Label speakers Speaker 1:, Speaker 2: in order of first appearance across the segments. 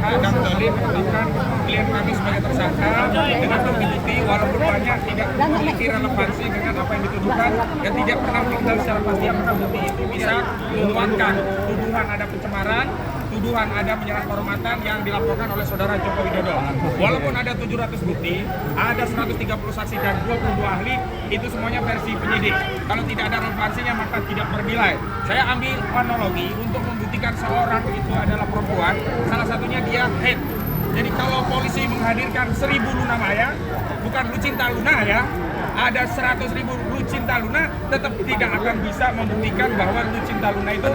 Speaker 1: tersangka dan Dolim menetapkan klien kami sebagai tersangka dengan bukti walaupun banyak tidak memiliki relevansi dengan apa yang dituduhkan dan tidak pernah dikenal secara pasti apakah bukti itu bisa menguatkan tuduhan ada pencemaran, tuduhan ada menyerang kehormatan yang dilaporkan oleh saudara Joko Widodo. Walaupun ada 700 bukti, ada 130 saksi dan 22 ahli, itu semuanya versi penyidik. Kalau tidak ada relevansinya maka tidak bernilai. Saya ambil analogi untuk membuktikan seorang itu adalah perempuan, salah satunya dia head. Jadi kalau polisi menghadirkan 1000 Luna Maya, bukan Lucinta Luna ya, ada 100.000 Lucinta Luna, tetap tidak akan bisa membuktikan bahwa Lucinta Luna itu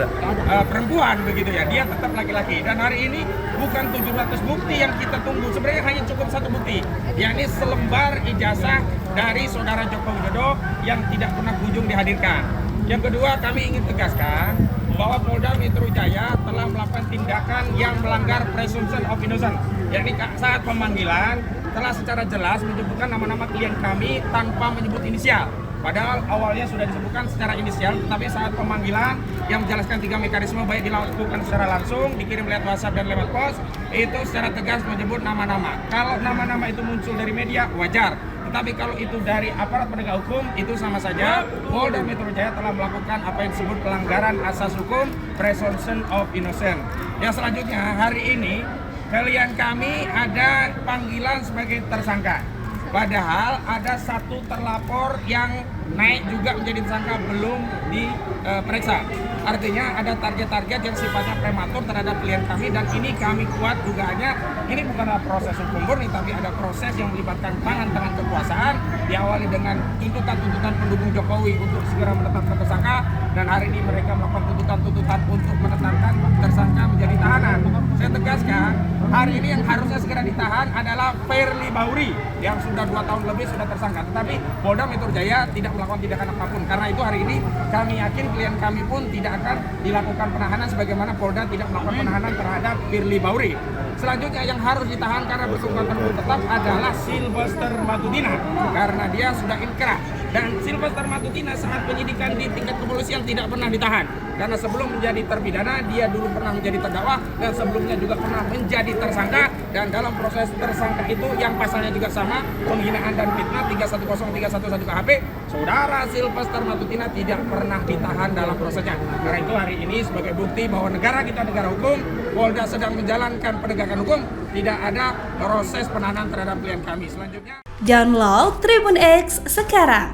Speaker 1: perempuan begitu ya, dia tetap laki-laki. Dan hari ini bukan 700 bukti yang kita tunggu, sebenarnya hanya cukup satu bukti, yakni selembar ijazah dari saudara Joko Widodo yang tidak pernah kunjung dihadirkan. Yang kedua, kami ingin tegaskan bahwa Polda Metro Jaya telah melakukan tindakan yang melanggar presumption of innocence, yakni saat pemanggilan telah secara jelas menyebutkan nama-nama klien kami tanpa menyebut inisial. Padahal awalnya sudah disebutkan secara inisial, tetapi saat pemanggilan yang menjelaskan 3 mekanisme baik dilakukan secara langsung, dikirim lewat WhatsApp dan lewat pos, itu secara tegas menyebut nama-nama. Kalau nama-nama itu muncul dari media, wajar. Tetapi kalau itu dari aparat penegak hukum, itu sama saja Polda Metro Jaya telah melakukan apa yang disebut pelanggaran asas hukum presumption of innocence. Yang selanjutnya, hari ini klien kami ada panggilan sebagai tersangka. Padahal ada satu terlapor yang naik juga menjadi tersangka belum diperiksa. Artinya ada target-target yang sifatnya prematur terhadap klien kami dan ini kami kuat dugaannya ini bukanlah proses hukum murni tapi ada proses yang melibatkan tangan-tangan kekuasaan diawali dengan tuntutan-tuntutan pendukung Jokowi untuk segera menetapkan tersangka dan hari ini mereka melakukan tuntutan-tuntutan untuk menetapkan tersangka menjadi tahanan. Saya tegaskan hari ini yang harusnya segera ditahan adalah Firly Bahuri yang sudah 2 tahun lebih sudah tersangka, tetapi Polda Metro Jaya tidak melakukan tindakan apapun. Karena itu hari ini kami yakin klien kami pun tidak akan dilakukan penahanan sebagaimana Polda tidak melakukan penahanan terhadap Firly Bahuri. Selanjutnya yang harus ditahan karena bersangkutan hukum tetap adalah Sylvester Matutina karena dia sudah inkrah. Dan Sylvester Matutina saat penyidikan di tingkat kepolisian tidak pernah ditahan karena sebelum menjadi terpidana dia dulu pernah menjadi terdakwa dan sebelumnya juga pernah menjadi tersangka dan dalam proses tersangka itu yang pasalnya juga sama penghinaan dan fitnah 310311 KHP saudara Sylvester Matutina tidak pernah ditahan dalam prosesnya. Karena itu hari ini sebagai bukti bahwa negara kita negara hukum, Polda sedang menjalankan penegakan hukum, tidak ada proses penahanan terhadap klien kami. Selanjutnya
Speaker 2: download Tribun X sekarang,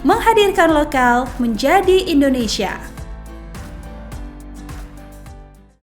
Speaker 2: menghadirkan lokal menjadi Indonesia.